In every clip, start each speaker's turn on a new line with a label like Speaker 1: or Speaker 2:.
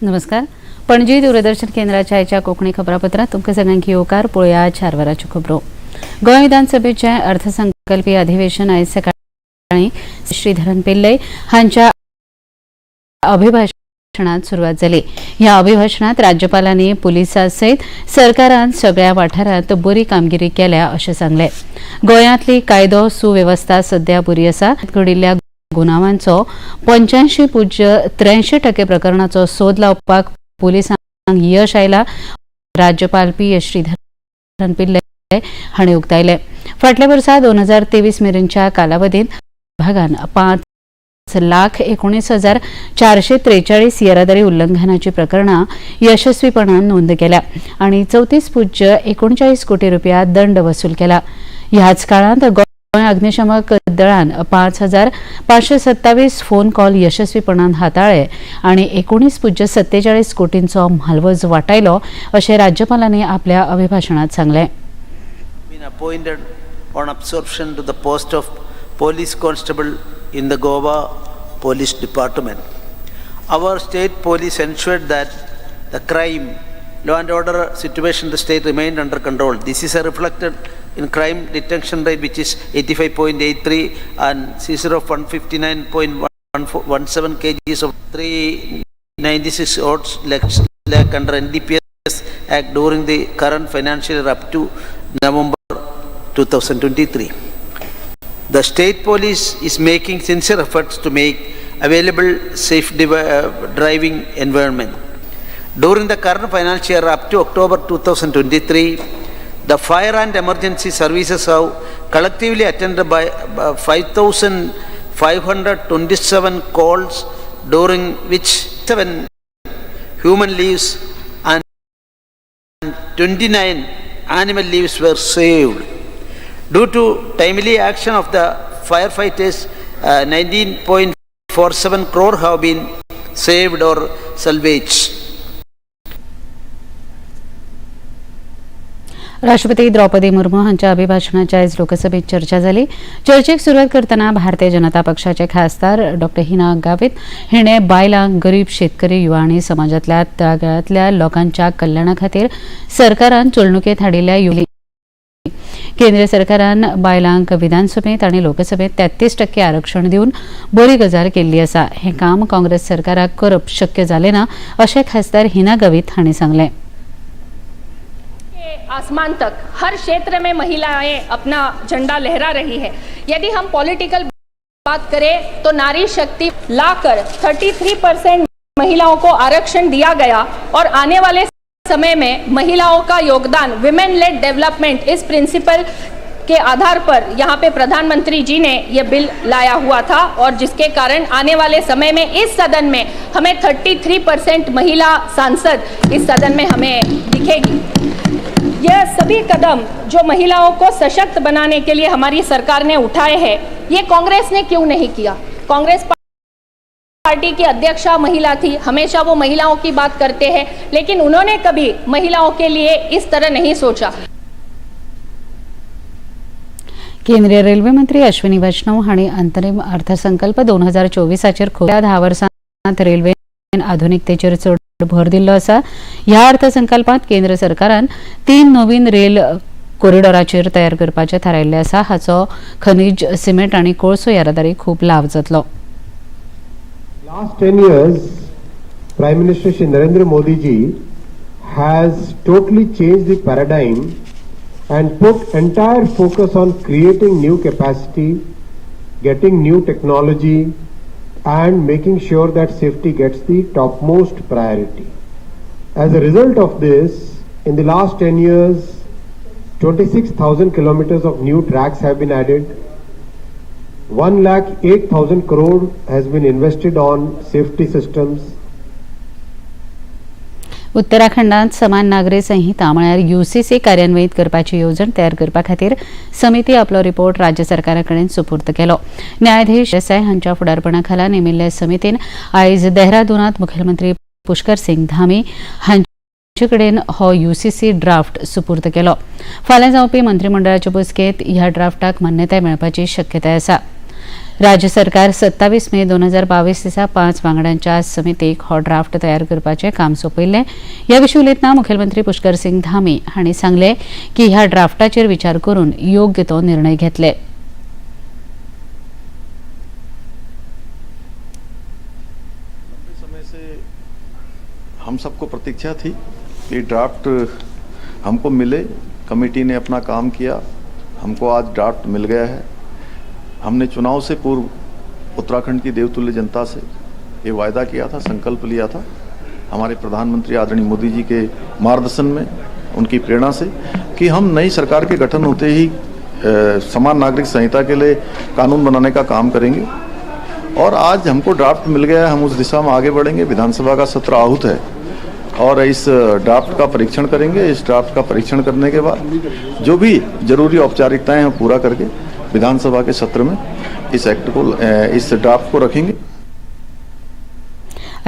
Speaker 1: नमस्कार. पणजी दूरदर्शन केंद्राच्या आयच्या कोंकणी खबरापत्रांत तुमकां सगळ्यांक येवकार. पळोवया 4 वरांच्यो खबरो. गोंय विधानसभेचें अर्थसंकल्पीय अधिवेशन आयज सकाळी श्रीधरन पिल्लय हांच्या अभिभाशणांत सुरवात जाली. ह्या अभिभाशणांत राज्यपालांनी पुलिसां सयत सरकारान सगळ्या वाठारांत बरी कामगिरी केल्या अशें सांगलें. गोंयांतली कायदो सुवेवस्था सध्या बरी आसा. घडिल्ल्या गुन्यांवांचो 85.83% प्रकरणांचो सोद लावपाक पुलिसांक यश आयला. राज्यपाल पी.एस. श्रीधरन पिल्लय हांणी उक्तायलें. फाटल्या वर्सा 2023 मेरेनच्या कालावधींत विभागान 5,19,443 येरादारी उल्लंघनाची प्रकरणां यशस्वीपणान नोंद केल्या आनी 34.39 कोटी रुपया दंड वसूल केला. ह्याच काळांत गोंय अग्निशमक दळान 5,527 फोन कॉल यशस्वीपणान हाताळ्ळे आनी 19.47 कोटींचो म्हालवज वाटायलो अशें राज्यपालांनी आपल्या अभिभाशणांत सांगलें.
Speaker 2: Appointed on absorption to the post of police constable in the Goa Police Department. Our state police ensured that the crime, law and order situation in the state remained under control. This is reflected in crime detection rate, which is 85.83, and seizure of 159.17 kgs of 396 lakh under NDPS Act during the current financial year up to November 2023. The state police is making sincere efforts to make available safe driving environment. During the current financial year up to October 2023, the fire and emergency services have collectively attended by 5,527 calls, during which 7 human lives and 29 animal lives were saved. Due to timely action of the firefighters, 19.47 crore have been saved or salvaged.
Speaker 1: राष्ट्रपती द्रौपदी मुर्मू हांच्या अभिभाशणाची आयज लोकसभेत चर्चा जाली. चर्चेक सुरवात करतना भारतीय जनता पक्षाचे खासदार डॉ. हिना गावित हिणें बायलांक, गरीब, शेतकरी, युवा आनी समाजांतल्या तळागाळांतल्या लोकांच्या कल्याणा खातीर सरकारान चलणुकेंत हाडिल्ल्या केंद्रीय सरकारान बायलांक विधानसभेत आनी लोकसभेत 33% आरक्षण दिवन बरी गजाल केल्ली आसा. हें काम काँग्रेस सरकाराक करप शक्य जालें ना अशें खासदार हिना गावित हांणी सांगलें.
Speaker 3: आसमान तक हर क्षेत्र में महिलाएं अपना झंडा लहरा रही है. यदि हम पॉलिटिकल बात करें तो नारी शक्ति लाकर 33% महिलाओं को आरक्षण दिया गया और आने वाले समय में महिलाओं का योगदान, विमेन लेड डेवलपमेंट, इस प्रिंसिपल के आधार पर यहाँ पे प्रधानमंत्री जी ने ये बिल लाया हुआ था और जिसके कारण आने वाले समय में इस सदन में हमें 33% महिला सांसद इस सदन में हमें दिखेगी. यह सभी कदम जो महिलाओं को सशक्त बनाने के लिए हमारी सरकार ने उठाए हैं, ये कांग्रेस ने क्यों नहीं किया? कांग्रेस पार्टी की अध्यक्षा महिला थी, हमेशा वो महिलाओं की बात करते हैं, लेकिन उन्होंने कभी महिलाओं के लिए इस तरह नहीं सोचा.
Speaker 1: केंद्रीय रेल्वे मंत्री अश्विनी वैष्णव हांणी अंतरीम अर्थसंकल्प 2024 खुल्या 10 वर्सांत रेल्वे आधुनिकतेचेर चड भर दिल्लो आसा. ह्या अर्थसंकल्पांत केंद्र सरकारान 3 नवीन रेल कॉरिडॉराचेर तयार करपाचें थारायिल्लें आसा. हाचो खनिज, सिमेंट आनी कोळसो येरादारी खूब लाव जातलो.
Speaker 4: Last 10 years, Prime Minister Shri Narendra Modi ji has totally changed the paradigm and put entire focus on creating new capacity, getting new technology, and making sure that safety gets the topmost priority. As a result of this, in the last 10 years, 26,000 kilometers of new tracks have been added. 1,08,000 crore has been invested on safety systems.
Speaker 1: उत्तराखंडात समान नागरी संहिता म्हळ्यार UCC कार्यान्वित करपाची येवजण तयार करपा खातीर समिती आपलो रिपोर्ट राज्य सरकाराकडेन सुपूर्द केलो. न्यायाधीश देसाय हांच्या फुडारपणाखाला नेमिल्ल्या समितीन आयज देहरादूनात मुखेलमंत्री पुष्कर सिंग धामी हांचे कडेन हो UCC ड्राफ्ट सुपूर्द केलो. फाल्यां जावपी मंत्रिमंडळाचे बसकेंत ह्या ड्राफ्टाक मान्यताय मेळपाची शक्यताय आसा. राज्य सरकार 27 मे 2022 दिसा 5 वांगड्यांच्या समितीक हो ड्राफ्ट तयार करपाचें काम सोपयल्लें. ह्या विशीं उलयतना मुखेलमंत्री पुष्कर सिंग धामी हांणी सांगलें की ह्या ड्राफ्टाचेर विचार करून योग्य तो निर्णय घेतले.
Speaker 5: समय से हम सबको प्रतीक्षा थी कि ड्राफ्ट हमको मिले. कमेटी ने अपना काम किया, हमको आज ड्राफ्ट मिल गया है. हमने चुनाव से पूर्व उत्तराखंड की देवतुल्य जनता से ये वायदा किया था, संकल्प लिया था, हमारे प्रधानमंत्री आदरणीय मोदी जी के मार्गदर्शन में, उनकी प्रेरणा से, कि हम नई सरकार के गठन होते ही समान नागरिक संहिता के लिए कानून बनाने का काम करेंगे. और आज हमको ड्राफ्ट मिल गया है, हम उस दिशा में आगे बढ़ेंगे. विधानसभा का सत्र आहूत है और इस ड्राफ्ट का परीक्षण करेंगे. इस ड्राफ्ट का परीक्षण करने के बाद जो भी जरूरी औपचारिकताएं हैं पूरा करके विधानसभा के सत्र में इस एक्ट को, इस ड्राफ्ट को रखेंगे.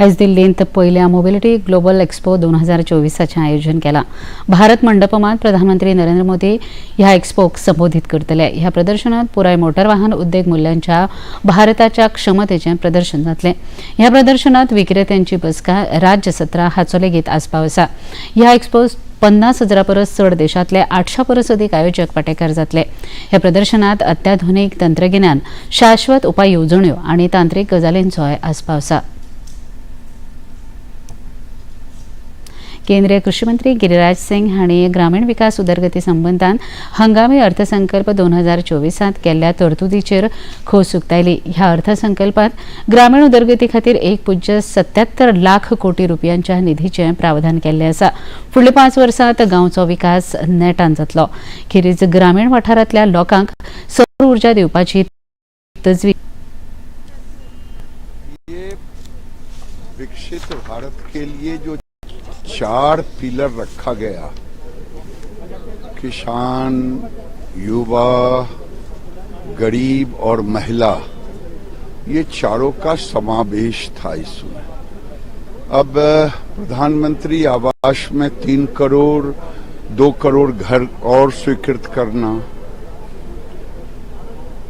Speaker 1: आयज दिल्लींत पयल्या मोबिलिटी ग्लोबल एक्सपो 2024 आयोजन केलां. भारत मंडपमांत प्रधानमंत्री नरेंद्र मोदी ह्या एक्सपोक संबोधीत करतले. ह्या प्रदर्शनात पुराय मोटार वाहन उद्देग मूल्यांच्या भारताच्या क्षमतेचें प्रदर्शन जातलें. ह्या प्रदर्शनात विक्रेत्यांची बसका, राज्य सत्रां हाचो लेगीत आस्पाव आसा. ह्या एक्सपोत 50,000 परस चड देशांतले 800 परस अदीक आयोजक वांटेकार जातले. ह्या प्रदर्शनात अत्याधुनीक तंत्रगिन्यान, शाश्वत उपाय येवजण्यो आनी तांत्रीक गजालींचोय आस्पाव आसा. केंद्रीय कृषी मंत्री गिरिराज सिंग हांणी ग्रामीण विकास उदरगती संबंदान हंगामी अर्थसंकल्प 2024 केल्ल्या तरतुदीचेर खोस उक्तायली. ह्या अर्थसंकल्पात ग्रामीण उदरगती खातीर 1.77 लाख कोटी रुपयांच्या निधीचें प्रावधान केल्लें आसा. फुडल्या 5 वर्सांत गांवचो विकास नेटान जातलो. खेरीज ग्रामीण वाठारांतल्या लोकांक सौर उर्जा दिवपाची तजवीज.
Speaker 6: विकसित भारत के लिए जो 4 पिलर रखा गया, किसान, युवा, गरीब और महिला, ये चारों का समावेश था इसमें. अब प्रधानमंत्री आवास में 3 करोड़ 2 करोड़ घर और स्वीकृत करना,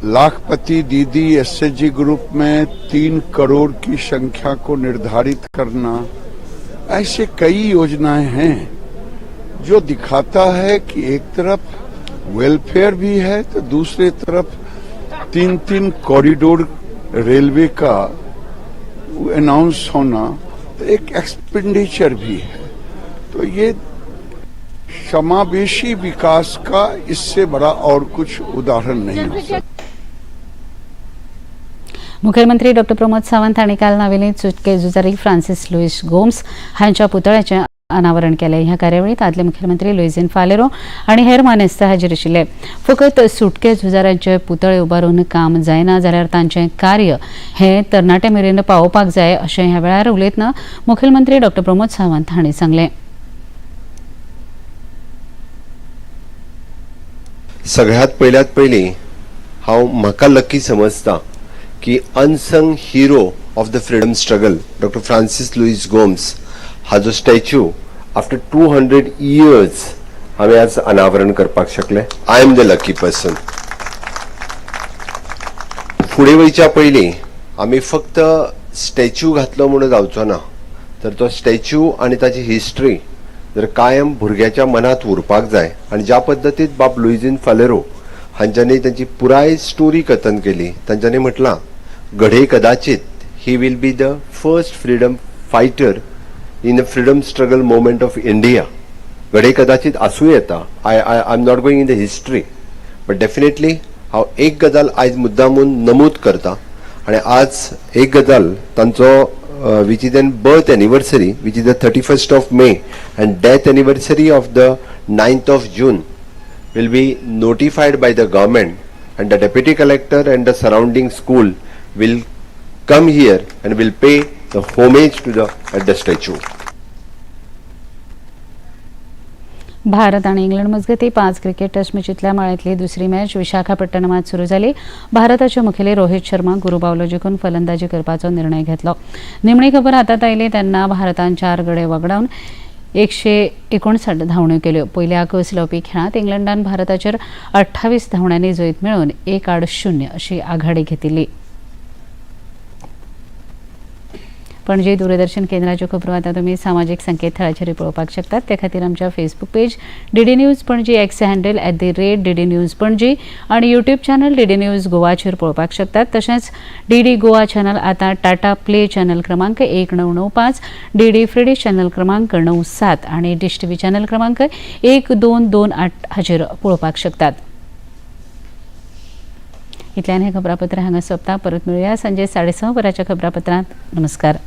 Speaker 6: लाखपति दीदी एसएचजी ग्रुप में 3 करोड़ की संख्या को निर्धारित करना, ऐसे कई योजनाएं हैं जो दिखाता है कि एक तरफ वेलफेयर भी है तो दूसरे तरफ 3 कॉरिडोर रेलवे का अनाउंस होना तो एक एक्सपेंडिचर भी है. तो ये समावेशी विकास का इससे बड़ा और कुछ उदाहरण नहीं हो सकता.
Speaker 1: मुखेलमंत्री डॉ प्रमोद सावंत हांणी काल नवेलींत सुटके झुजारी फ्रांसीस लुईस गोम्स हांच्या पुतळ्याचें अनावरण केलें. ह्या कार्यावळींत आदले मुखेलमंत्री लुईझिन फालेरो आनी हेर मानेस्त हाजीर आशिल्ले. फकत सुटके झुजाऱ्यांचे पुतळे उबारून काम जायना जाल्यार तांचें कार्य हें तरणाटे मेरेन पावोवपाक जाय अशें ह्या वेळार उलयतना मुखेलमंत्री डॉ प्रमोद सावंत हांणी सांगलें.
Speaker 7: सगळ्यात पयलीं हांव म्हाका लकी समजता की unsung hero of the freedom struggle doctor Francis Luis Gomes हाजो स्टॅच्यू आफ्टर 200 इयर्स हांवें आज अनावरण करपाक शकले. I am the lucky person. फुडें वयच्या पयलीं आमी फक्त स्टॅच्यू घातलो म्हणून जावचो ना, तर तो स्टॅच्यू आनी ताची हिस्ट्री जर कायम भुरग्याच्या मनात उरपाक जाय. आनी ज्या पद्दतीन बाब लुईझिन फालेरो हांच्यांनी तांची पुराय स्टोरी कथन केली. तांच्यांनी म्हटलां, घडे कदाचित he will be the first freedom fighter in the freedom struggle moment of India. घडे कदाचित आसूं येता. I am not going in the history, but definitely हांव एक गजाल आयज मुद्दामून नमूद करता. आनी आज एक गजाल तांचो which is an birth anniversary, which is the 31st of May, and death anniversary of the 9th of June will be notified by the government, and the deputy collector and the surrounding school will come here and will pay the homage to the statue.
Speaker 1: Bharat आणि England मजगती 5 cricket taste मॅचींतल्या माळ्यांतली दुसरी match विशाखापट्टणमांत सुरू जाली. भारताचे मुखेली रोहित शर्मा गुरुबावलो जिखून फलंदाजी करपाचो निर्णय घेतलो. निमणी खबर हातात आयली तेन्ना भारतान 4 गडे वगडावन 159 धावण्यो केल्यो. पयल्या कस लावपी खेळांत इंग्लंडान भारताचेर 28 धावण्यांनी जैत मेळोवन 1-0 अशी आघाडी घेतिल्ली. पणजी दूरदर्शन केंद्राच्यो खबरो आतां तुमी सामाजीक संकेतथळाचेर पळोवपाक शकतात. ते खातीर आमच्या Facebook page DD news Panaji, x handle @DD news Panaji आणि यूट्यूब चॅनल DD न्यूज गोवाचेर पळोवपाक शकतात. तशेंच DD गोवा चॅनल आतां टाटा प्ले चॅनल क्रमांक 1995, DD फ्री डिश चॅनल क्रमांक 97 आणि डिश TV चॅनल क्रमांक 1228 हाचेर पळोवपाक शकतात. इतल्यान हें खबरापत्र हांगा सोंपता. परत मेळुया सांजे 6:30 वरांच्या खबरापत्रांत. नमस्कार.